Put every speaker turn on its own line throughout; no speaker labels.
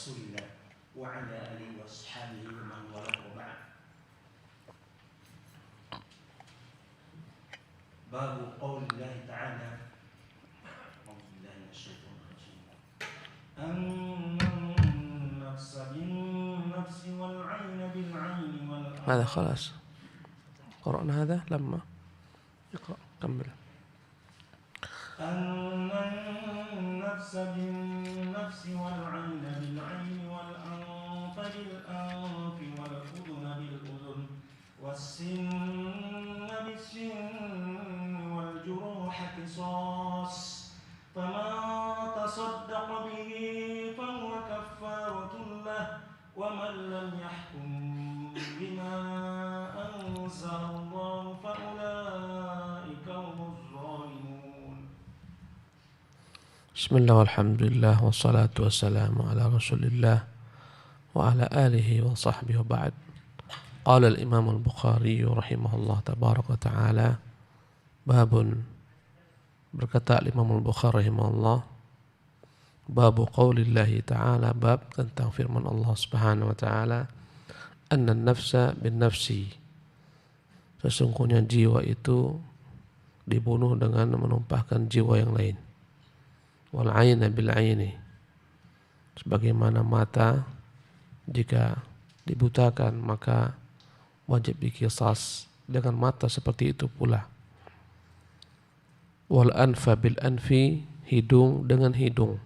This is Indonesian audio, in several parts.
رسول الله وعلى آله وأصحابه ومن والاه وبعد. باب قول الله تعالى أعوذ بالله من الشيطان الرجيم النفس بالنفس والعين بالعين والأنف.
هذا خلاص قرأنا هذا لما اقرأ كمل.
أن النفس بالنفس والعين بالعين والأنف بالأنف والأذن بالأذن والسن بالسن والجروح قصاص فمن تصدق به فهو كفارة له ومن لم يحكم بما أنزل الله فأولئك هم الظالمون.
بسم الله والحمد لله والصلاة والسلام على رسول الله وعلى آله وصحبه وبعد. قال الإمام البخاري رحمه الله تبارك وتعالى باب. Berkata Imam Al-Bukhari rahimahullah, babu qaulillahi ta'ala, bab tentang firman Allah Subhanahu wa taala, anna nafsa bin nafsi, sesungguhnya jiwa itu dibunuh dengan menumpahkan jiwa yang lain. Wal aina bil aini, sebagaimana mata jika dibutakan maka wajib dikisas dengan mata seperti itu pula. Wal anfa bil anfi, hidung dengan hidung.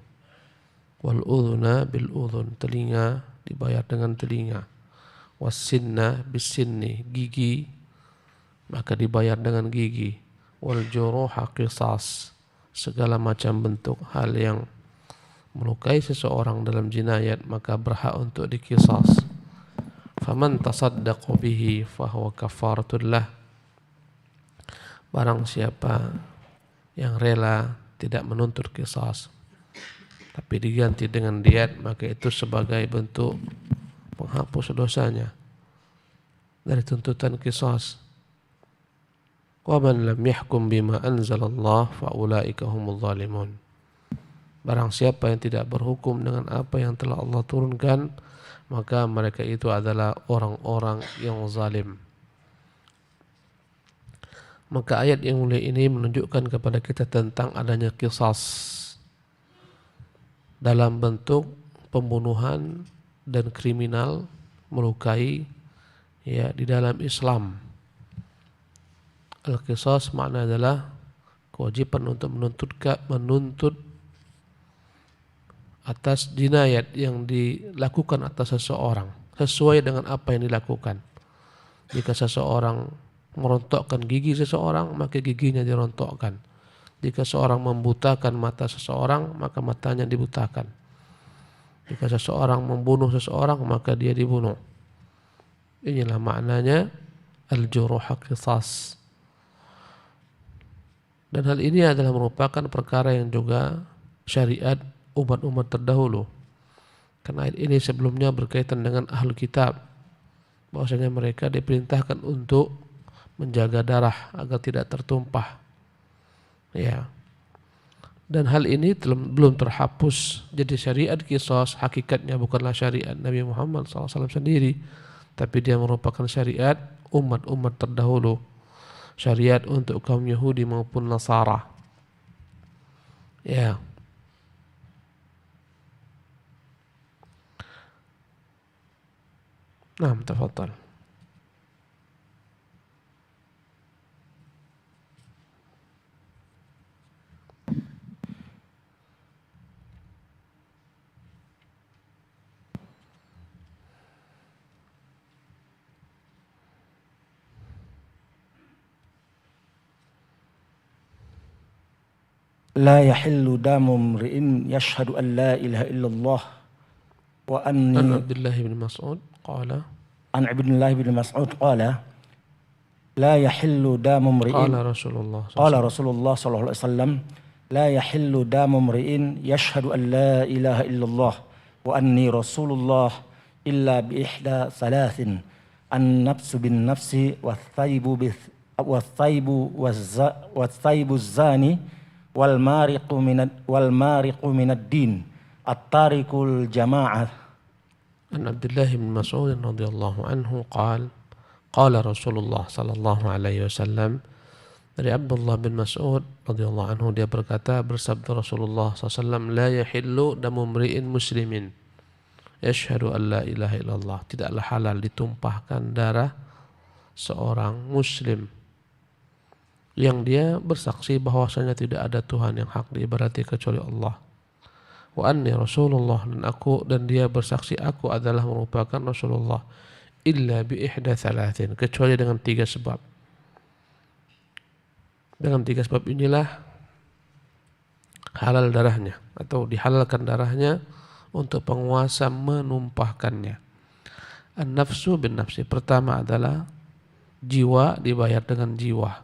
Wal udhuna bil udhun, telinga dibayar dengan telinga. Was sinna bis sinni, gigi maka dibayar dengan gigi. Wal juruha qisas, segala macam bentuk hal yang melukai seseorang dalam jinayat maka berhak untuk dikisas. Faman tasaddaqa bihi fahuwa kafaratul lah, barang siapa yang rela tidak menuntut qisas tapi diganti dengan diat, maka itu sebagai bentuk penghapus dosanya dari tuntutan qisas. Wa man lam yahkum bima anzalallah fa ulaika humul zalimun, barang siapa yang tidak berhukum dengan apa yang telah Allah turunkan maka mereka itu adalah orang-orang yang zalim. Maka ayat yang mulia ini menunjukkan kepada kita tentang adanya qisas dalam bentuk pembunuhan dan kriminal melukai ya di dalam Islam. Al-qisas makna adalah kewajiban untuk menuntut atas jinayat yang dilakukan atas seseorang sesuai dengan apa yang dilakukan. Jika seseorang merontokkan gigi seseorang, maka giginya dirontokkan. Jika seorang membutakan mata seseorang, maka matanya dibutakan. Jika seseorang membunuh seseorang, maka dia dibunuh. Inilah maknanya al-juruh qisas. Dan hal ini adalah merupakan perkara yang juga syariat umat-umat terdahulu. Karena ayat ini sebelumnya berkaitan dengan ahlul kitab, bahwasanya mereka diperintahkan untuk menjaga darah agar tidak tertumpah. Ya. Dan hal ini belum terhapus. Jadi syariat qisas hakikatnya bukanlah syariat Nabi Muhammad SAW sendiri, tapi dia merupakan syariat umat-umat terdahulu. Syariat untuk kaum Yahudi maupun Nasara. Ya. Nah, tafadhal.
لا يحل دم امرئ يشهد أن لا إله إلا الله وأني
عن عبد الله بن مسعود قال
عن عبد الله بن مسعود قال لا يحل دم امرئ
قال رسول الله
صلى الله عليه وسلم لا يحل دم امرئ يشهد أن لا إله إلا الله وأني رسول الله إلا بإحدى ثلاث النفس بالنفس والثيب الزاني والمارق من الدين التارك الجماعة
An Abdullah bin Mas'ud radhiyallahu anhu qala Rasulullah sallallahu alaihi wasallam, dari Abdullah bin Mas'ud radhiyallahu anhu dia berkata, bersabda Rasulullah SAW, la yahillu damu mri'in muslimin yashhadu an la ilaha illallah, tidaklah halal ditumpahkan darah seorang muslim yang dia bersaksi bahwasanya tidak ada Tuhan yang hak diibadati kecuali Allah, wa anni Rasulullah, dan dia bersaksi aku adalah merupakan Rasulullah, illa bi ihda thalathin, kecuali dengan 3 sebab. Dengan 3 sebab inilah halal darahnya atau dihalalkan darahnya untuk penguasa menumpahkannya. An-nafsu bin nafsi, pertama adalah jiwa dibayar dengan jiwa,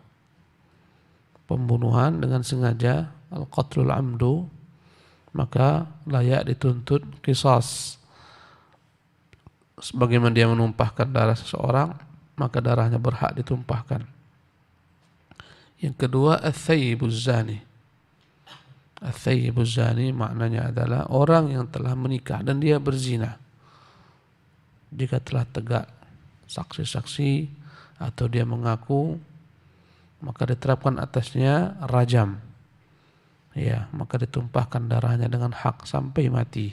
pembunuhan dengan sengaja, al-qatlul amdu, maka layak dituntut qisas. Sebagaimana dia menumpahkan darah seseorang, maka darahnya berhak ditumpahkan. Yang kedua, ats-tsayyibuz zani. Ats-tsayyibuz zani maknanya adalah orang yang telah menikah dan dia berzina. Jika telah tegak saksi-saksi atau dia mengaku, maka diterapkan atasnya rajam. Ya, maka ditumpahkan darahnya dengan hak sampai mati.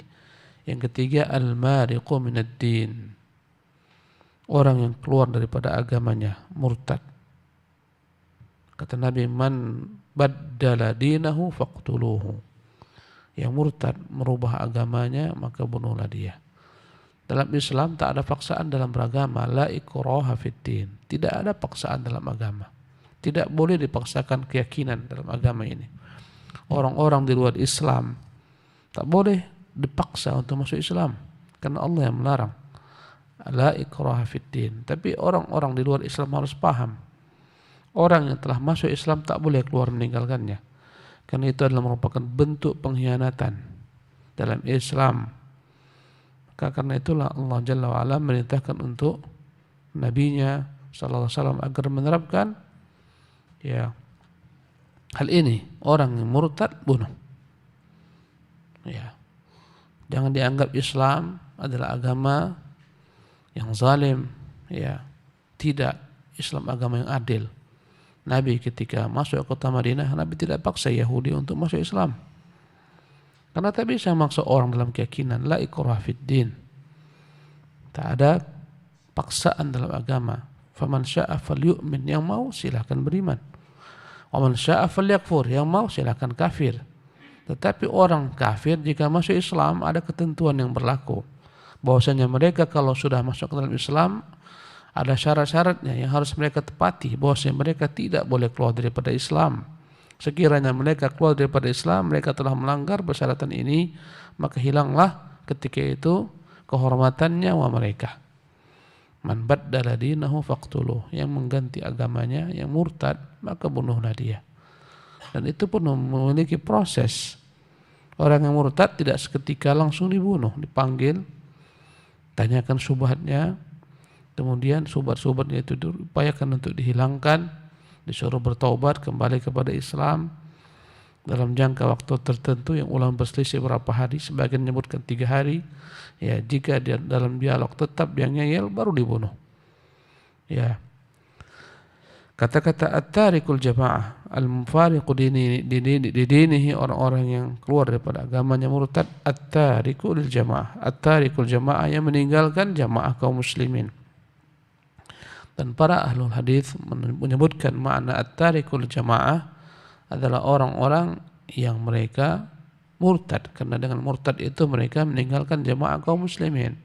Yang ketiga, al-mariqu minad din. Orang yang keluar daripada agamanya, murtad. Kata Nabi, man baddala dinahu faqtuluhu. Yang murtad, merubah agamanya, maka bunuhlah dia. Dalam Islam tak ada paksaan dalam beragama, la ikraha fiddin. Tidak ada paksaan dalam agama. Tidak boleh dipaksakan keyakinan dalam agama ini. Orang-orang di luar Islam tak boleh dipaksa untuk masuk Islam, karena Allah yang melarang. La ikraha fiddin. Tapi orang-orang di luar Islam harus paham, orang yang telah masuk Islam tak boleh keluar meninggalkannya, karena itu adalah merupakan bentuk pengkhianatan dalam Islam. Maka karena itulah Allah Jalla wa'ala merintahkan untuk Nabi-Nya sallallahu alaihi wasallam agar menerapkan hal ini. Orang yang murtad bunuh. Jangan dianggap Islam adalah agama yang zalim. Tidak, Islam agama yang adil. Nabi ketika masuk ke kota Madinah, Nabi tidak paksa Yahudi untuk masuk Islam, karena tak bisa maksa orang dalam keyakinan. La ikraha fiddin. Tak ada paksaan dalam agama. Faman syaa falyu'min, yang mau silakan beriman. Wa man syaa falyakfur, yang mau silakan kafir. Tetapi orang kafir jika masuk Islam ada ketentuan yang berlaku, bahwasanya mereka kalau sudah masuk ke dalam Islam ada syarat-syaratnya yang harus mereka tepati, bahwasanya mereka tidak boleh keluar daripada Islam. Sekiranya mereka keluar daripada Islam, mereka telah melanggar persyaratan ini, maka hilanglah ketika itu kehormatan nyawa mereka. Man baddala dinahu faqtuluh, yang mengganti agamanya, yang murtad, maka bunuhlah dia. Dan itu pun memiliki proses. Orang yang murtad tidak seketika langsung dibunuh, dipanggil, tanyakan syubhatnya, kemudian syubhat-syubhatnya itu diupayakan untuk dihilangkan, disuruh bertaubat kembali kepada Islam dalam jangka waktu tertentu yang ulama berselisih berapa hari. Sebagian menyebutkan 3 hari. Jika dia dalam dialog tetap dia ngeyel, baru dibunuh. Kata-kata at-tarikul jamaah, al-mufariqu dinihi, orang-orang yang keluar daripada agamanya murtad. At-tarikul jamaah, at-tarikul jamaah, yang meninggalkan jamaah kaum muslimin. Dan para ahlul hadis menyebutkan makna at-tarikul jamaah adalah orang-orang yang mereka murtad, karena dengan murtad itu mereka meninggalkan jamaah kaum muslimin.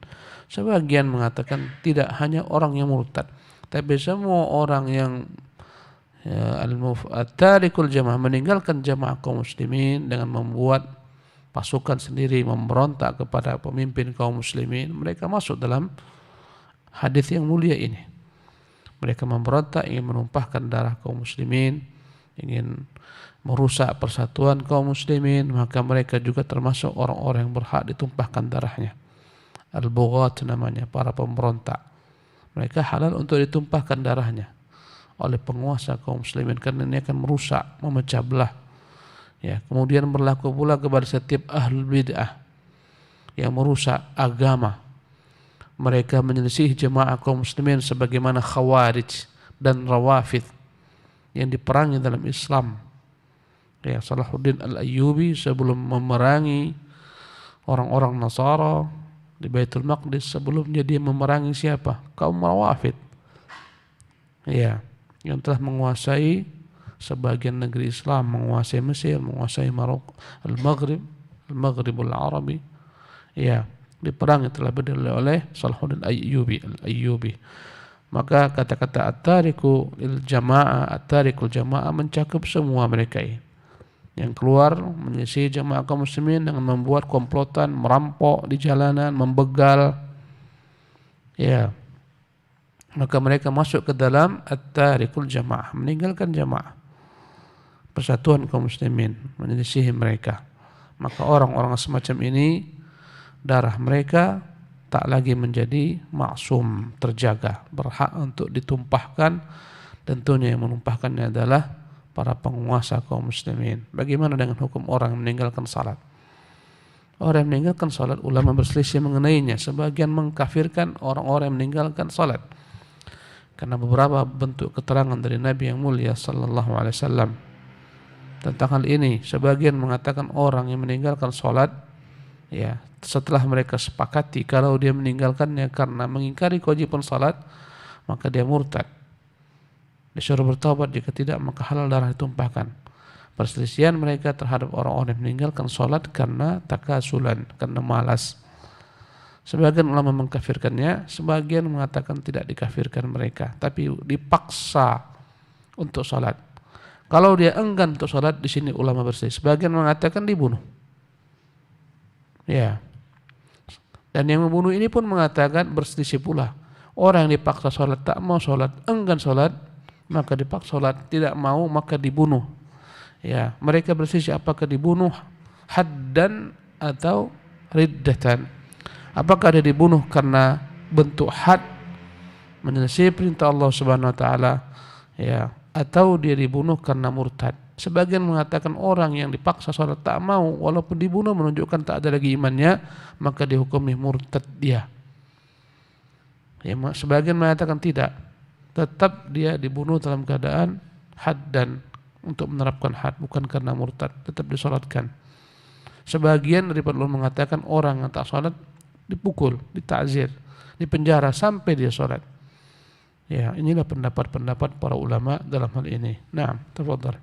Sebagian mengatakan tidak hanya orang yang murtad, tapi semua orang yang at-tarikul jamaah, meninggalkan jamaah kaum muslimin dengan membuat pasukan sendiri, memberontak kepada pemimpin kaum muslimin, mereka masuk dalam hadis yang mulia ini. Mereka memberontak, ingin menumpahkan darah kaum muslimin, ingin merusak persatuan kaum muslimin, maka mereka juga termasuk orang-orang yang berhak ditumpahkan darahnya. Al-bughat namanya, para pemberontak. Mereka halal untuk ditumpahkan darahnya oleh penguasa kaum muslimin, karena ini akan merusak, memecah belah. Kemudian berlaku pula kepada setiap ahlul bid'ah yang merusak agama, mereka menyelisih jemaah kaum muslimin sebagaimana Khawarij dan Rawafid yang diperangi dalam Islam. Ya, Salahuddin Al-Ayyubi sebelum memerangi orang-orang Nasara di Baitul Maqdis, sebelumnya dia memerangi siapa? Kaum Rawafid. Ya, yang telah menguasai sebagian negeri Islam, menguasai Mesir, menguasai Maroko, Al-Maghribul Arabi. Ya, diperangi terlebih dahulu oleh Salahuddin Al-Ayyubi. Maka kata-kata at-tariku lil jamaah, at-tarikul jamaah mencakup semua mereka ini yang keluar menyisi jamaah kaum muslimin dengan membuat komplotan, merampok di jalanan, membegal. Ya, maka mereka masuk ke dalam at-tarikul jamaah, meninggalkan jamaah, persatuan kaum muslimin, menyelisihi mereka. Maka orang-orang semacam ini darah mereka tak lagi menjadi maksum, terjaga, berhak untuk ditumpahkan. Tentunya yang menumpahkannya adalah para penguasa kaum muslimin. Bagaimana dengan hukum orang yang meninggalkan salat? Orang yang meninggalkan salat, ulama berselisih mengenainya. Sebagian mengkafirkan orang-orang yang meninggalkan salat karena beberapa bentuk keterangan dari Nabi yang mulia sallallahu alaihi wasallam tentang hal ini. Sebagian mengatakan orang yang meninggalkan salat, ya, setelah mereka sepakati kalau dia meninggalkannya karena mengingkari kewajiban salat, maka dia murtad. Disuruh bertobat, jika tidak maka halal darah ditumpahkan. Perselisihan mereka terhadap orang-orang yang meninggalkan sholat karena takasulan, karena malas. Sebagian ulama mengkafirkannya, sebagian mengatakan tidak dikafirkan mereka, tapi dipaksa untuk sholat. Kalau dia enggan untuk sholat, di sini ulama berselisih. Sebagian mengatakan dibunuh. Ya. Dan yang membunuh ini pun mengatakan berselisih pula. Orang yang dipaksa sholat, tak mau sholat, enggan sholat, maka dipaksa sholat, tidak mau maka dibunuh. Ya, mereka berselisih apakah dibunuh haddan atau riddatan. Apakah dia dibunuh karena bentuk had, menyelisih perintah Allah Subhanahu wa taala, ya, atau dia dibunuh karena murtad. Sebagian mengatakan orang yang dipaksa sholat tak mau, walaupun dibunuh menunjukkan tak ada lagi imannya, maka dihukumi murtad dia. Ya, sebagian mengatakan tidak, tetap dia dibunuh dalam keadaan had dan untuk menerapkan had, bukan karena murtad, tetap disolatkan. Sebagian daripada ulama mengatakan orang yang tak sholat dipukul, ditakzir, dipenjara sampai dia sholat. Ya, inilah pendapat-pendapat para ulama dalam hal ini. Naam, tafadhal.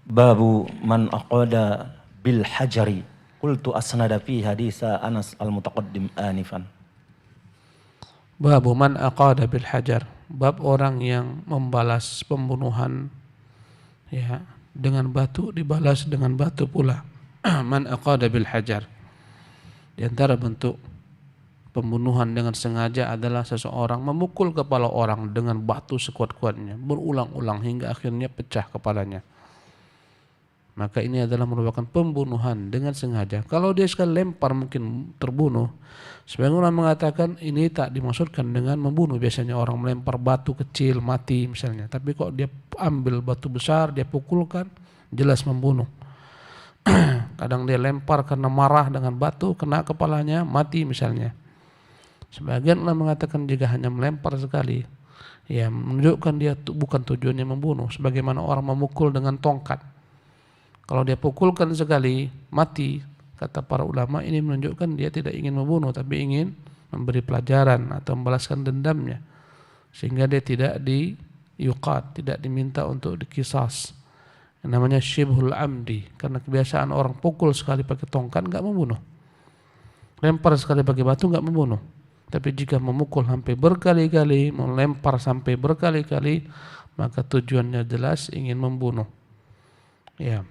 Babu man aqada bil hajari qultu asnada fi haditsa Anas al-mutaqaddim anifan.
Babu man aqada bil hajar, bab orang yang membalas pembunuhan, ya, dengan batu, dibalas dengan batu pula. Man aqada bil hajar. Di antara bentuk pembunuhan dengan sengaja adalah seseorang memukul kepala orang dengan batu sekuat-kuatnya, berulang-ulang hingga akhirnya pecah kepalanya. Maka ini adalah merupakan pembunuhan dengan sengaja. Kalau dia sekali lempar mungkin terbunuh. Sebagian orang mengatakan ini tak dimaksudkan dengan membunuh. Biasanya orang melempar batu kecil mati misalnya. Tapi kok dia ambil batu besar, dia pukulkan, jelas membunuh. Kadang dia lempar karena marah dengan batu, kena kepalanya, mati misalnya. Sebagian orang mengatakan jika hanya melempar sekali, ya menunjukkan dia bukan tujuannya membunuh. Sebagaimana orang memukul dengan tongkat. Kalau dia pukulkan sekali, mati. Kata para ulama, ini menunjukkan dia tidak ingin membunuh, tapi ingin memberi pelajaran atau membalaskan dendamnya. Sehingga dia tidak diyuqat, tidak diminta untuk dikisas. Yang namanya syibhul amdi. Karena kebiasaan orang pukul sekali pakai tongkat, enggak membunuh. Lempar sekali pakai batu, enggak membunuh. Tapi jika memukul sampai berkali-kali, melempar sampai berkali-kali, maka tujuannya jelas ingin membunuh. Ya.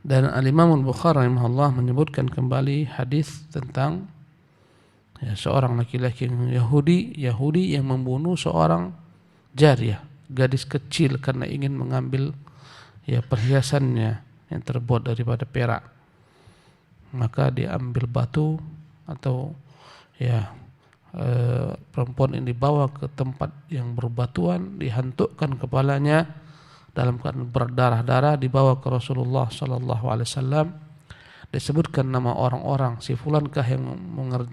Dan Al-Imam Al-Bukhari rahimahullah menyebutkan kembali hadis tentang, ya, seorang laki-laki Yahudi yang membunuh seorang jariyah, gadis kecil, karena ingin mengambil, ya, perhiasannya yang terbuat daripada perak. Maka dia ambil batu atau, ya, perempuan ini dibawa ke tempat yang berbatuan, dihantukkan kepalanya dalam keadaan berdarah-darah, dibawa ke Rasulullah sallallahu alaihi wasallam, disebutkan nama orang-orang, si fulankah yang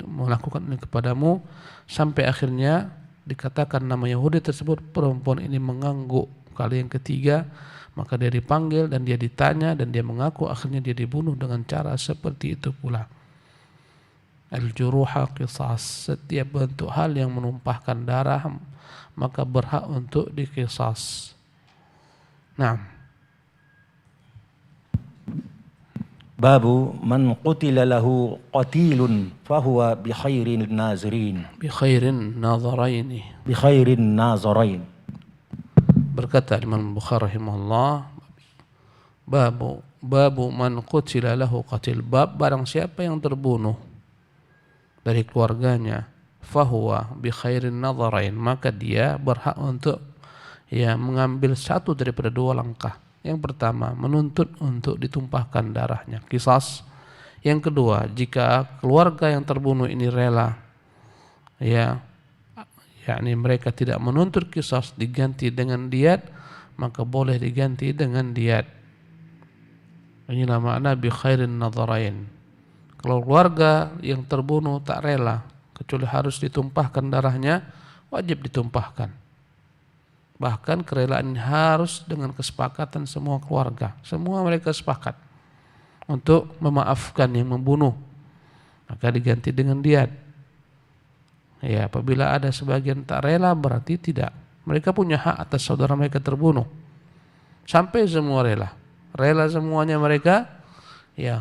melakukan ini kepadamu, sampai akhirnya dikatakan nama Yahudi tersebut, perempuan ini mengangguk kali yang ketiga, maka dia dipanggil dan dia ditanya dan dia mengaku, akhirnya dia dibunuh dengan cara seperti itu pula. Al-juruha qisas, setiap bentuk hal yang menumpahkan darah maka berhak untuk diqisas. Nah,
Babu man qutila lahu qatilun fahuwa bi khairin nazirin.
Bi khairin nadharaini.
Bi khairin nazarain.
Berkata Imam Bukhari rahimahullah, babu man qutila lahu qatil, bab barang siapa yang terbunuh dari keluarganya, fahuwa bi khairin nadharain, maka dia berhak untuk mengambil satu daripada dua langkah. Yang pertama, menuntut untuk ditumpahkan darahnya, qisas. Yang kedua, jika keluarga yang terbunuh ini rela, yakni mereka tidak menuntut qisas, diganti dengan diat, maka boleh diganti dengan diat. Inilah makna bi khairin nadharain. Kalau keluarga yang terbunuh tak rela, kecuali harus ditumpahkan darahnya, wajib ditumpahkan. Bahkan kerelaan ini harus dengan kesepakatan semua keluarga. Semua mereka sepakat untuk memaafkan yang membunuh, maka diganti dengan diat. Ya, apabila ada sebagian tak rela, berarti tidak. Mereka punya hak atas saudara mereka terbunuh. Sampai semua rela semuanya mereka,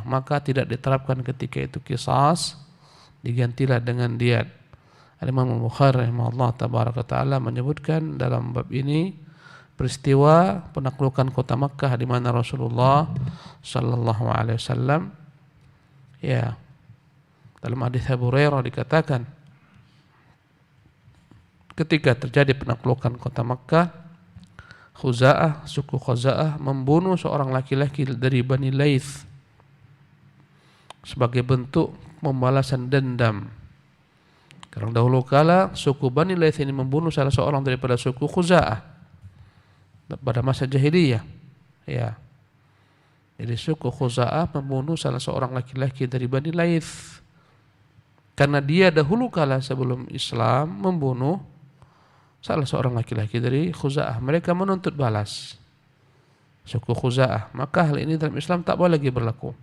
maka tidak diterapkan ketika itu qisas, digantilah dengan diat. Imam Bukhari rahimahullah tabaraka ta'ala menyebutkan dalam bab ini peristiwa penaklukan kota Makkah, di mana Rasulullah sallallahu alaihi wasallam, dalam hadis Abu Hurairah dikatakan, ketika terjadi penaklukan kota Makkah, suku Khuza'ah membunuh seorang laki-laki dari Bani Laits sebagai bentuk pembalasan dendam. Karena dahulu kala suku Bani Laits ini membunuh salah seorang daripada suku Khuza'ah pada masa jahiliyah. Jadi suku Khuza'ah membunuh salah seorang laki-laki dari Bani Laits karena dia dahulu kala sebelum Islam membunuh salah seorang laki-laki dari Khuza'ah. Mereka menuntut balas suku Khuza'ah. Maka hal ini dalam Islam tak boleh lagi berlaku.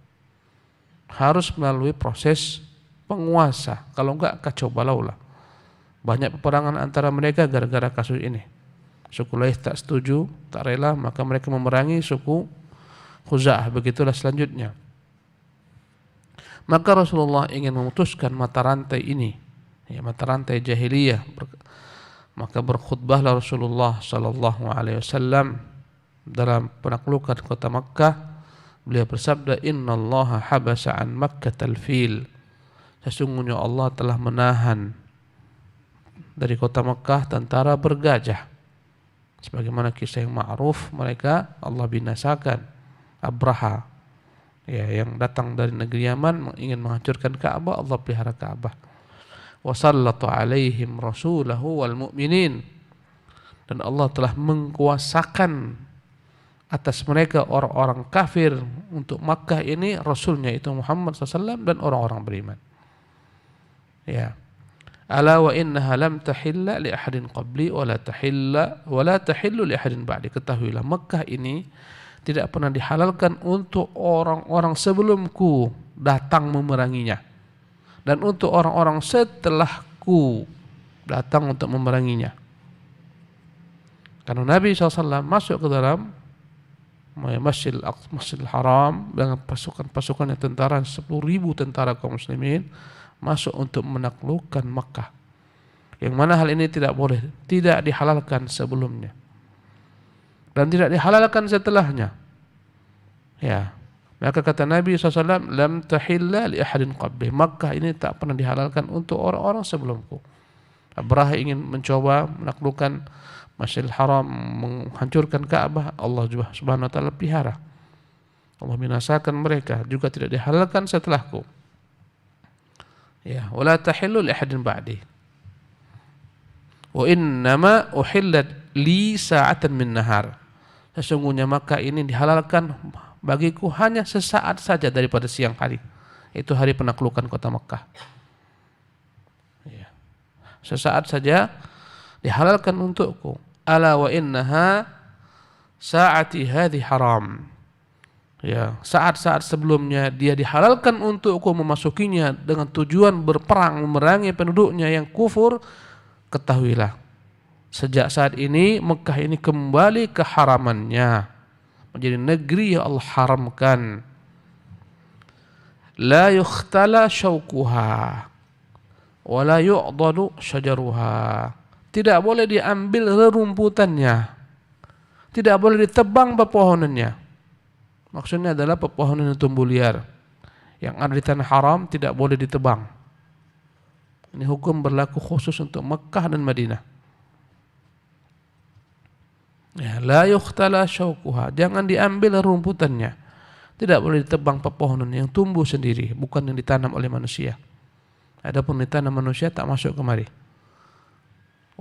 Harus melalui proses penguasa, kalau enggak kacau balau lah. Banyak peperangan antara mereka gara-gara kasus ini. Suku Laits tak setuju, tak rela, maka mereka memerangi suku Khuza'ah. Begitulah selanjutnya. Maka Rasulullah ingin memutuskan mata rantai ini, mata rantai jahiliyah. Maka berkhutbahlah Rasulullah sallallahu alaihi wasallam dalam penaklukan kota Makkah. Beliau bersabda, "Innallaha habasa an Makkatal fil." Sesungguhnya Allah telah menahan dari kota Makkah tentara bergajah. Sebagaimana kisah yang ma'ruf, mereka Allah binasakan Abraha, yang datang dari negeri Yaman ingin menghancurkan Ka'bah, Allah pelihara Ka'bah. Wa sallatu alaihim rasulahu wal mu'minin, dan Allah telah mengkuasakan atas mereka orang-orang kafir untuk Makkah ini, Rasulnya itu Muhammad SAW dan orang-orang beriman. Ala wa innaha lam tahilla li ahadin qabli wa la tahillu li ahadin ba'di. Ketahuilah, Makkah ini tidak pernah dihalalkan untuk orang-orang sebelumku datang memeranginya, dan untuk orang-orang setelahku datang untuk memeranginya. Karena Nabi SAW masuk ke dalam Masjidil Haram dengan pasukan-pasukannya, tentara 10.000 tentara kaum muslimin masuk untuk menaklukkan Makkah, yang mana hal ini tidak boleh, tidak dihalalkan sebelumnya dan tidak dihalalkan setelahnya. Maka kata Nabi SAW, lam tahilla li ahadin qabli. Makkah ini tak pernah dihalalkan untuk orang-orang sebelumku. Abraha ingin mencoba menaklukkan Masjidil Haram, menghancurkan Ka'bah, Allah juga Subhanahu wa taala pelihara. Allah binasakan mereka, juga tidak dihalalkan setelahku. Wala tahillu li ahadin ba'di. Wa innama uhillat li sa'atan min nahar. Sesungguhnya Makkah ini dihalalkan bagiku hanya sesaat saja daripada siang hari. Itu hari penaklukan kota Mekah. Ya. Sesaat saja dihalalkan untukku. Ala wa innaha sa'ati hadhi haram. Ya, saat-saat sebelumnya dia dihalalkan untukku memasukinya dengan tujuan berperang memerangi penduduknya yang kufur. Ketahuilah, sejak saat ini Mekah ini kembali ke haramannya, menjadi negeri yang Allah haramkan. La yukhtala syaukuha wa la yu'dadu syajaruha. Tidak boleh diambil rerumputannya, tidak boleh ditebang pepohonannya. Maksudnya adalah pepohonan yang tumbuh liar yang ada di tanah haram tidak boleh ditebang. Ini hukum berlaku khusus untuk Mekah dan Madinah. Ya, la yukhtala syaukuha, jangan diambil rumputannya. Tidak boleh ditebang pepohonan yang tumbuh sendiri, bukan yang ditanam oleh manusia. Adapun ditanam manusia tak masuk kemari.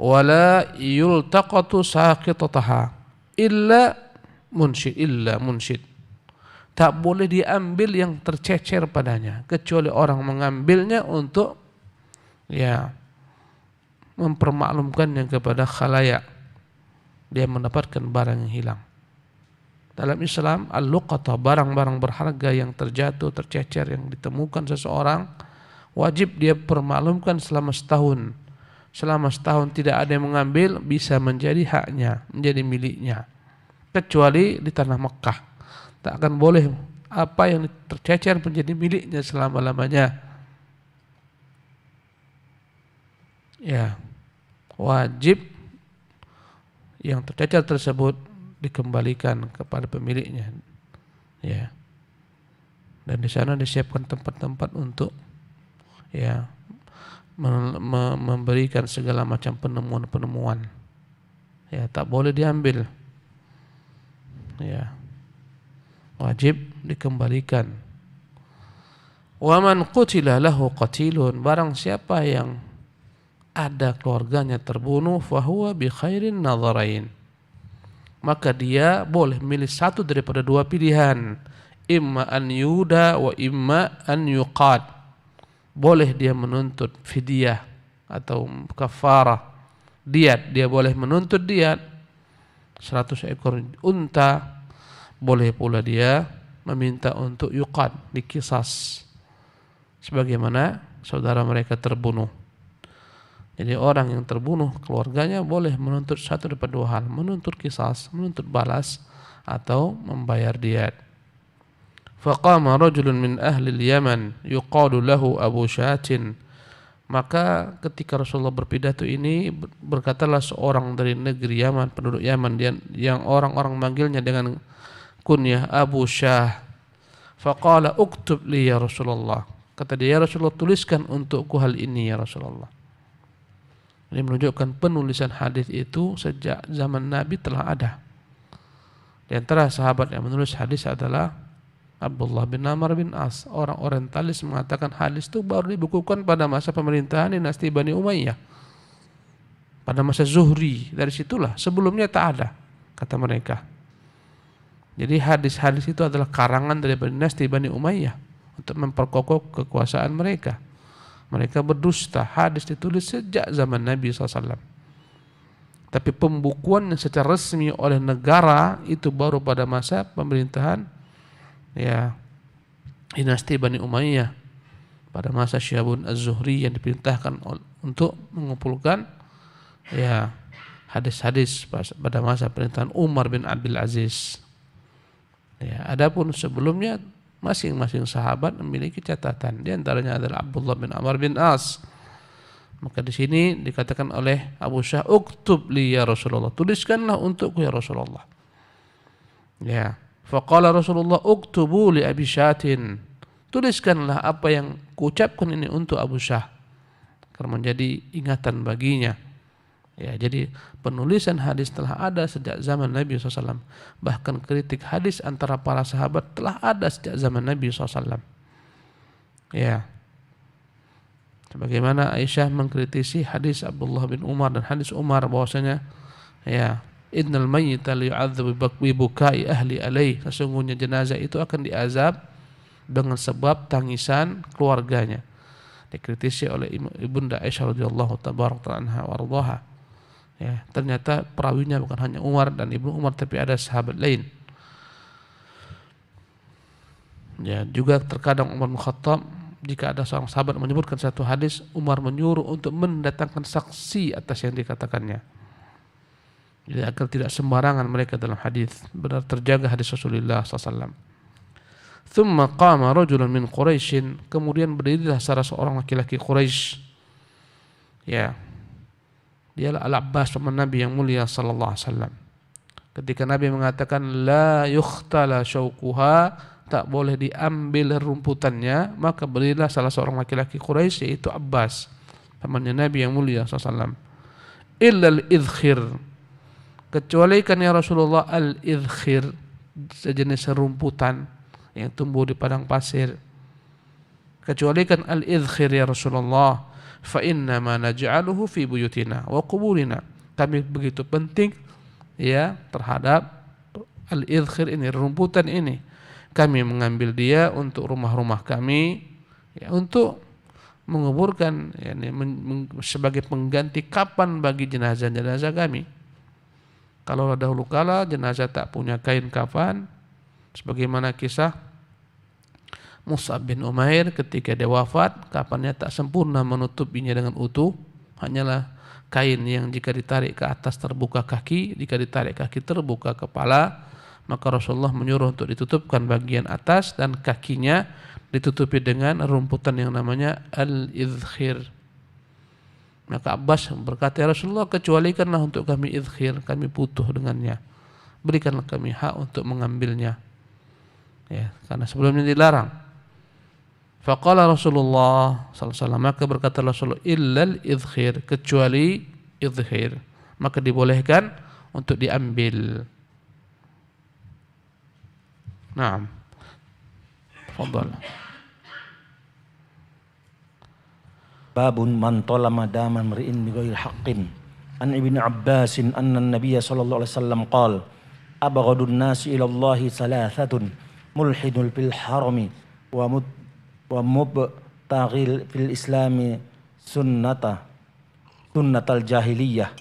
Wala yultaqatu saqitataha illa munshid. Tak boleh diambil yang tercecer padanya, kecuali orang mengambilnya untuk mempermaklumkannya kepada khalayak. Dia mendapatkan barang yang hilang. Dalam Islam, al-luqata, barang-barang berharga yang terjatuh, tercecer, yang ditemukan seseorang, wajib dia permaklumkan selama setahun. Selama setahun tidak ada yang mengambil, bisa menjadi haknya, menjadi miliknya. Kecuali di tanah Mekah. Tak akan boleh apa yang tercecer menjadi miliknya selama-lamanya. Ya, wajib yang tercecer tersebut dikembalikan kepada pemiliknya. Ya. Dan di sana disiapkan tempat-tempat untuk memberikan segala macam penemuan-penemuan. Ya, tak boleh diambil. Ya. Wajib dikembalikan. Wa man qutila lahu qatilun, barang siapa yang ada keluarganya terbunuh, fahuwa bi khairin nadharain, maka dia boleh milih satu daripada dua pilihan, imma an yuda wa imma an yuqad. Boleh dia menuntut fidyah atau kafarah, diat, dia boleh menuntut diat 100 ekor unta. Boleh pula dia meminta untuk yuqad, dikisas, sebagaimana saudara mereka terbunuh. Jadi orang yang terbunuh keluarganya boleh menuntut satu daripada dua hal, menuntut kisas, menuntut balas, atau membayar diat. Faqama rajulun min ahli al-Yaman yuqalu lahu Abu Syatin. Maka ketika Rasulullah berpidato ini, berkatalah seorang dari negeri Yaman, penduduk Yaman, yang orang-orang manggilnya dengan kunyah Abu Syah. Faqala uktub li ya Rasulullah. Kata dia, ya Rasulullah, tuliskan untukku hal ini ya Rasulullah. Ini menunjukkan penulisan hadis itu sejak zaman Nabi telah ada. Di antara sahabat yang menulis hadis adalah Abdullah bin Amr bin As. Orang orientalis mengatakan hadis itu baru dibukukan pada masa pemerintahan dinasti Bani Umayyah, pada masa Zuhri. Dari situlah, sebelumnya tak ada, kata mereka. Jadi hadis-hadis itu adalah karangan dari dinasti Bani Umayyah untuk memperkokoh kekuasaan mereka. Mereka berdusta. Hadis ditulis sejak zaman Nabi SAW. Tapi pembukuan yang secara resmi oleh negara itu baru pada masa pemerintahan dinasti Bani Umayyah, pada masa Syabun Az-Zuhri, yang diperintahkan untuk mengumpulkan hadis-hadis pada masa pemerintahan Umar bin Abdul Aziz. Adapun sebelumnya masing-masing sahabat memiliki catatan. Di antaranya adalah Abdullah bin Amr bin As. Maka di sini dikatakan oleh Abu Syah, uktub li ya Rasulullah, tuliskanlah untukku ya Rasulullah. Faqala Rasulullah, uktubu li Abi Syatin, tuliskanlah apa yang kuucapkan ini untuk Abu Syah, karena menjadi ingatan baginya. Jadi penulisan hadis telah ada sejak zaman Nabi SAW. Bahkan kritik hadis antara para sahabat telah ada sejak zaman Nabi SAW. Sebagaimana Aisyah mengkritisi hadis Abdullah bin Umar dan hadis Umar, bahwasanya innal mayyita liyu'adzabu bibukai ahli alaih, sesungguhnya jenazah itu akan diazab dengan sebab tangisan keluarganya. Dikritisi oleh Ibunda Aisyah radhiyallahu tabaraka anha wa ardhaha. Ya, ternyata perawinya bukan hanya Umar dan Ibnu Umar, tapi ada sahabat lain. Ya, juga terkadang Umar bin Khattab, jika ada seorang sahabat menyebutkan satu hadis, Umar menyuruh untuk mendatangkan saksi atas yang dikatakannya. Jadi agar tidak sembarangan mereka dalam hadis, benar terjaga hadis Rasulullah SAW. Thumma qama rajulun min Quraisyin, kemudian berdirilah salah seorang laki-laki Quraisy. Ya, dialah Al-Abbas paman Nabi yang mulia sallallahu alaihi wasallam. Ketika Nabi mengatakan la yukhtala syauquha, tak boleh diambil rumputannya, maka berdirilah salah seorang laki-laki Quraisy yaitu Abbas, pamannya Nabi yang mulia sallallahu alaihi wasallam. Illa al-idkhir, kecuali kan ya Rasulullah al-idkhir, sejenis rumputan yang tumbuh di padang pasir. Kecualikan al-idkhir ya Rasulullah, fa inna ma naj'aluhu fi buyutina wa quburina. Kami begitu penting ya terhadap al-idkhir ini, rumputan ini. Kami mengambil dia untuk rumah-rumah kami, ya, untuk menguburkan, yani sebagai pengganti kapan bagi jenazah-jenazah kami. Kalau dahulu kala jenazah tak punya kain kafan, sebagaimana kisah Mus'ab bin Umair ketika dia wafat, kafannya tak sempurna menutupinya dengan utuh, hanyalah kain yang jika ditarik ke atas terbuka kaki, jika ditarik kaki terbuka kepala. Maka Rasulullah menyuruh untuk ditutupkan bagian atas dan kakinya ditutupi dengan rumputan yang namanya al-idkhir. Maka Abbas berkata, ya Rasulullah, kecualikanlah untuk kami idkhir, kami butuh dengannya, berikanlah kami hak untuk mengambilnya, ya, karena sebelumnya dilarang. Faqala Rasulullah sallallahu alaihi wasallam, maka berkata Rasulullah, illal idkhir, kecuali idkhir, maka dibolehkan untuk diambil. Naam. Tafadhal.
Babun man talama daman mri'in bighairi haqqin. An Ibnu Abbas anna an-nabiy sallallahu alaihi wasallam qala abghadun nasi ila Allah thalathatun mulhidun fil harami wa mubtaghil fil islami sunnatal jahiliyah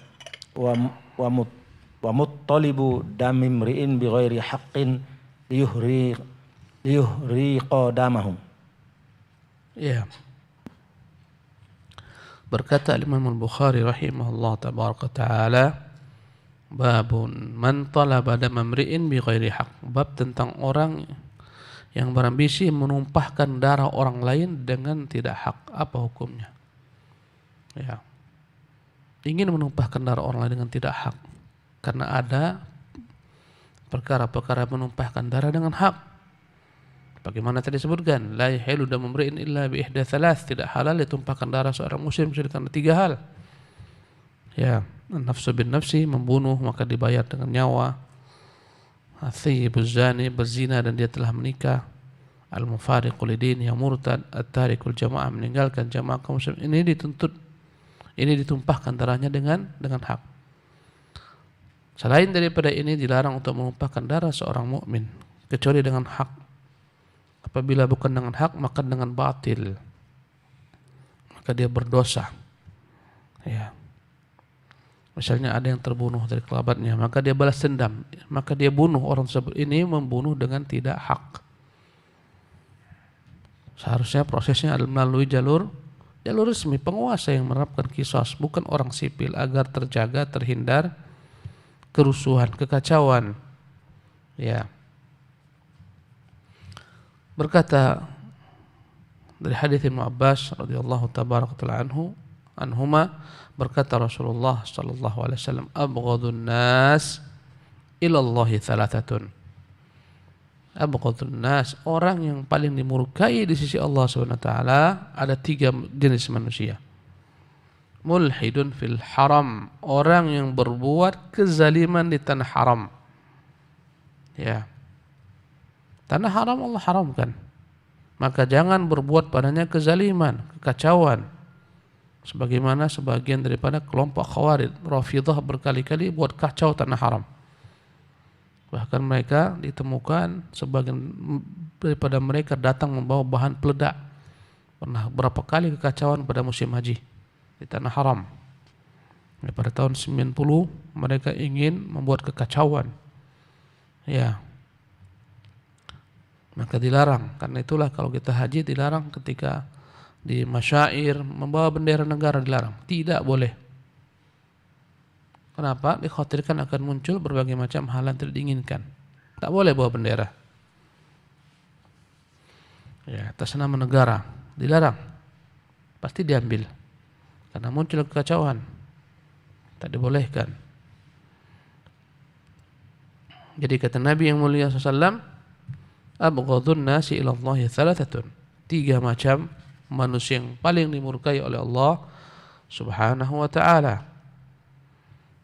wa muttalibu dami mri'in bighairi haqqin liyuhriqa damahum.
Ya. Berkata Imam Al-Bukhari rahimahullah tabaraka taala, babun man talaba dama mri'in bighairi haqq, bab tentang orang yang berambisi menumpahkan darah orang lain dengan tidak hak. Apa hukumnya? Ya. Ingin menumpahkan darah orang lain dengan tidak hak, karena ada perkara-perkara menumpahkan darah dengan hak. Bagaimana tadi disebutkan, la yahilu damu mri'in illa bi ihda thalath, tidak halal ditumpahkan darah seorang muslim kecuali karena 3 hal. Ya, nafsu bin nafsi, membunuh maka dibayar dengan nyawa. Athiyibuz zani, berzina dan dia telah menikah. Al-mufariqu lidin, yang murtad. At-tarikul jamaah, meninggalkan jamaah kaum muslim. Ini dituntut, ini ditumpahkan darahnya dengan hak. Selain daripada ini dilarang untuk menumpahkan darah seorang mukmin kecuali dengan hak. Apabila bukan dengan hak maka dengan batil, maka dia berdosa. Ya. Misalnya ada yang terbunuh dari kerabatnya, maka dia balas dendam, maka dia bunuh orang tersebut. Ini membunuh dengan tidak hak. Seharusnya prosesnya adalah melalui jalur resmi, penguasa yang menerapkan qisas, bukan orang sipil, agar terjaga, terhindar kerusuhan, kekacauan. Ya. Berkata dari hadis Ibnu Abbas radhiyallahu tabaraka taala anhuma, berkata Rasulullah sallallahu alaihi wasallam, abghadun nas ila Allah thalathatun. Abghadun nas, orang yang paling dimurkai di sisi Allah Subhanahu wa taala, ada 3 jenis manusia. Mulhidun fil haram, orang yang berbuat kezaliman di tanah haram. Ya. Tanah haram Allah haramkan, maka jangan berbuat padanya kezaliman, kekacauan. Sebagaimana sebagian daripada kelompok Khawarij, Rafidhah berkali-kali buat kacau tanah haram. Bahkan mereka ditemukan sebagian daripada mereka datang membawa bahan peledak. Pernah berapa kali kekacauan pada musim haji di tanah haram. Pada tahun 90 mereka ingin membuat kekacauan. Ya. Maka dilarang. Karena itulah kalau kita haji dilarang ketika di masyair membawa bendera negara, dilarang. Tidak boleh. Kenapa? Dikhawatirkan akan muncul berbagai macam hal yang tidak diinginkan. Tak boleh bawa bendera. Ya, atas nama negara dilarang. Pasti diambil. Karena muncul kekacauan. Tak dibolehkan. Jadi kata Nabi yang mulia SAW, abghadun nasi ila Allahi thalathatun. 3 macam manusia yang paling dimurkai oleh Allah Subhanahu wa ta'ala.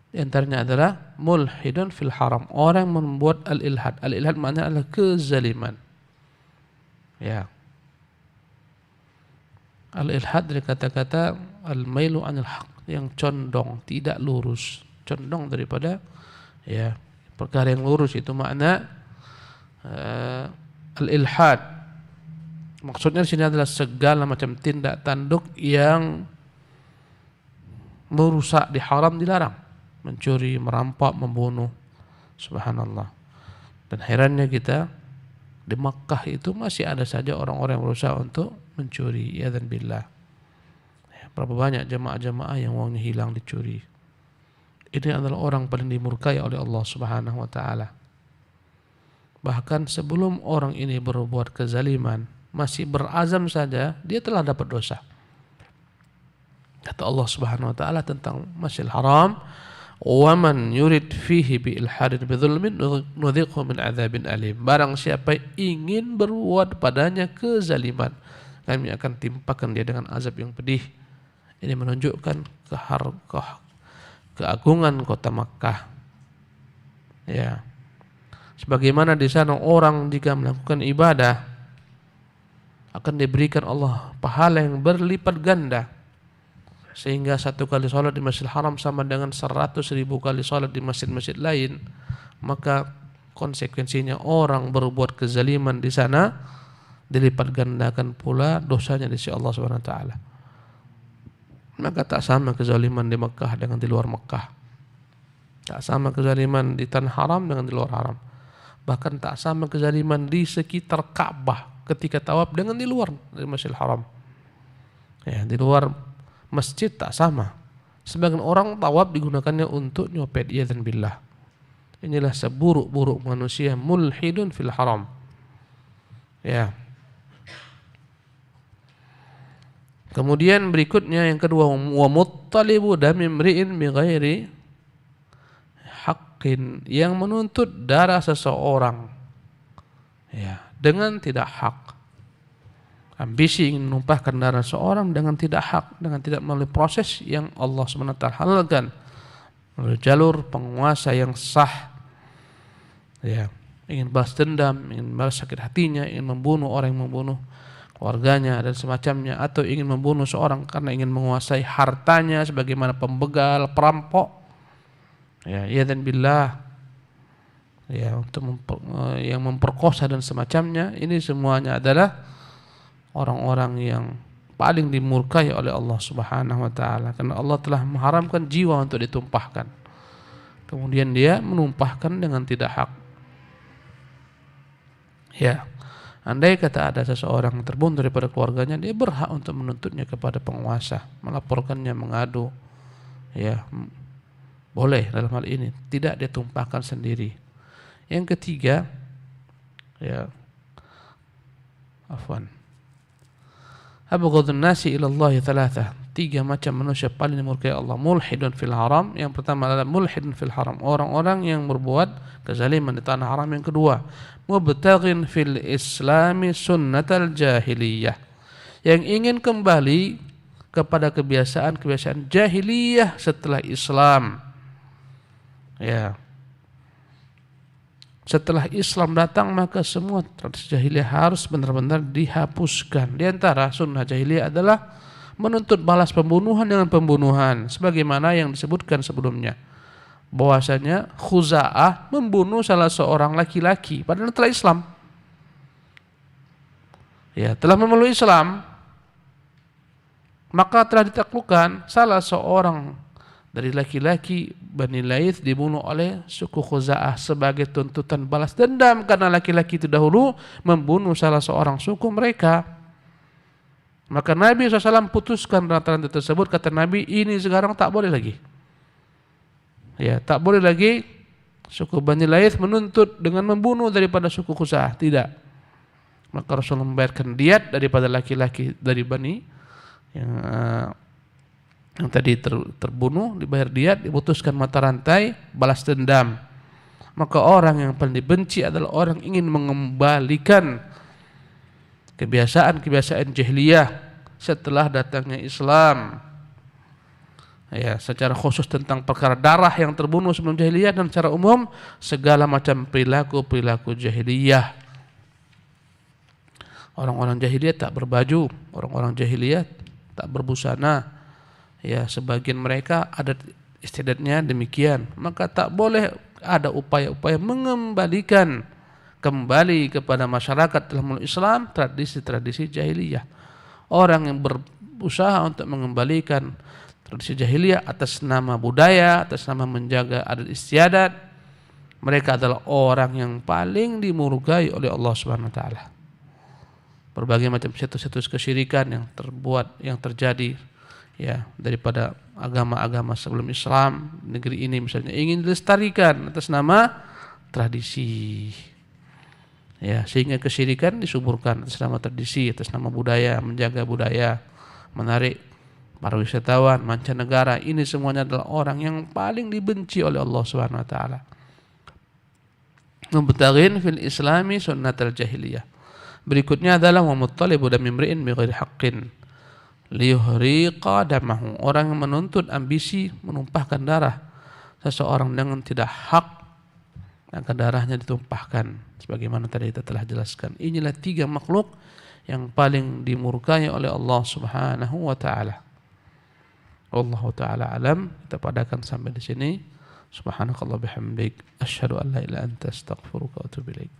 Di antaranya adalah mulhidun fil haram, orang membuat al-ilhad. Al-ilhad maknanya adalah kezaliman. Ya. Al-ilhad dari kata-kata al-mailu anil haq, yang condong, tidak lurus. Condong daripada ya perkara yang lurus, itu makna al-ilhad. Maksudnya di sini adalah segala macam tindak tanduk yang merusak di haram dilarang. Mencuri, merampok, membunuh. Subhanallah. Dan herannya kita di Makkah itu masih ada saja orang-orang yang berusaha untuk mencuri. Ya'dzan billah. Berapa banyak jemaah-jemaah yang uangnya hilang dicuri. Ini adalah orang paling dimurkai oleh Allah Subhanahu wa ta'ala. Bahkan sebelum orang ini berbuat kezaliman, masih berazam saja, dia telah dapat dosa. Kata Allah Subhanahu wa ta'ala tentang Masjidil Haram, "Wa man yurid fihi bi ilhadin bi dzulmin nudhiqhu min adzabin alim." Barang siapa ingin berbuat padanya kezaliman, kami akan timpakan dia dengan azab yang pedih. Ini menunjukkan keagungan kota Makkah. Ya. Sebagaimana di sana orang jika melakukan ibadah akan diberikan Allah pahala yang berlipat ganda. Sehingga 1 kali salat di Masjidil Haram sama dengan 100.000 kali salat di masjid-masjid lain. Maka konsekuensinya orang berbuat kezaliman di sana dilipat gandakan pula dosanya di sisi Allah Subhanahu wa taala. Maka tak sama kezaliman di Mekah dengan di luar Mekah. Tak sama kezaliman di tanah haram dengan di luar haram. Bahkan tak sama kezaliman di sekitar Ka'bah ketika tawaf dengan di luar dari Masjidil Haram. Ya, di luar masjid tak sama. Sebagian orang tawaf digunakannya untuk nyopet, ya'dzan billah. Inilah seburuk-buruk manusia, mulhidun fil haram. Ya. Kemudian berikutnya yang kedua, wa muttalibu dami imri'in bighairi haqqin, yang menuntut darah seseorang ya dengan tidak hak. Ambisi ingin menumpahkan darah seorang dengan tidak hak, dengan tidak melalui proses yang Allah SWT halalkan, melalui jalur penguasa yang sah. Ya, ingin balas dendam, ingin balas sakit hatinya, ingin membunuh orang yang membunuh keluarganya dan semacamnya, atau ingin membunuh seorang karena ingin menguasai hartanya sebagaimana pembegal, perampok. Ya, ya'dzan billah. Ya, untuk yang memperkosa dan semacamnya, ini semuanya adalah orang-orang yang paling dimurkai oleh Allah Subhanahu wa taala, karena Allah telah mengharamkan jiwa untuk ditumpahkan. Kemudian dia menumpahkan dengan tidak hak. Ya. Andai kata ada seseorang yang terbunuh daripada keluarganya, dia berhak untuk menuntutnya kepada penguasa, melaporkannya, mengadu. Ya, boleh dalam hal ini, tidak ditumpahkan sendiri. Yang ketiga, ya, abghadun nasi ila Allah thalatha. 3 macam manusia paling dimurkai Allah. Mulhidun fil haram, yang pertama adalah mulhidun fil haram, orang-orang yang berbuat kezaliman di tanah haram. Yang kedua, mubtaghin fil islami sunnatal jahiliyah, yang ingin kembali kepada kebiasaan-kebiasaan jahiliyah setelah Islam. Ya. Setelah Islam datang, maka semua tradisi jahiliyah harus benar-benar dihapuskan. Di antara sunnah jahiliyah adalah menuntut balas pembunuhan dengan pembunuhan sebagaimana yang disebutkan sebelumnya, bahwasanya Khuza'ah membunuh salah seorang laki-laki padahal telah Islam. Ya, telah memeluk Islam, maka telah ditaklukkan salah seorang dari laki-laki Bani Laith dibunuh oleh suku Khuza'ah sebagai tuntutan balas dendam karena laki-laki itu dahulu membunuh salah seorang suku mereka. Maka Nabi SAW putuskan rantai tersebut, kata Nabi, ini sekarang tak boleh lagi. Ya, tak boleh lagi suku Bani Laith menuntut dengan membunuh daripada suku Khuza'ah, tidak. Maka Rasulullah membayarkan diat daripada laki-laki dari Bani yang tadi terbunuh, dibayar diat, diputuskan mata rantai, balas dendam. Maka orang yang paling dibenci adalah orang ingin mengembalikan kebiasaan-kebiasaan jahiliyah setelah datangnya Islam. Ya, secara khusus tentang perkara darah yang terbunuh sebelum jahiliyah, dan secara umum segala macam perilaku-perilaku jahiliyah. Orang-orang jahiliyah tak berbaju, orang-orang jahiliyah tak berbusana. Ya, sebagian mereka ada istiadatnya demikian. Maka tak boleh ada upaya-upaya mengembalikan kembali kepada masyarakat dalam Islam tradisi-tradisi jahiliyah. Orang yang berusaha untuk mengembalikan tradisi jahiliyah atas nama budaya, atas nama menjaga adat istiadat, mereka adalah orang yang paling dimurkai oleh Allah Subhanahu wa taala. Berbagai macam situs-situs kesyirikan yang terjadi ya daripada agama-agama sebelum Islam, negeri ini misalnya ingin dilestarikan atas nama tradisi. Ya, sehingga kesyirikan disuburkan atas nama tradisi, atas nama budaya, menjaga budaya, menarik para wisatawan mancanegara. Ini semuanya adalah orang yang paling dibenci oleh Allah Subhanahu wa taala. Mubtaghin fil islami sunnatal jahiliyah. Berikutnya adalah wa muttalibu dam imri'in bighairi haqqin liyuhriqa damahu. Orang yang menuntut ambisi menumpahkan darah seseorang dengan tidak hak, maka darahnya ditumpahkan sebagaimana tadi kita telah jelaskan. Inilah 3 makhluk yang paling dimurkai oleh Allah Subhanahu wa taala. Wallahu taala alam. Kita padakan sampai di sini. Subhanakallah bihamdik, asyhadu an la ilaha illa anta, astaghfiruka wa atubu ilaik.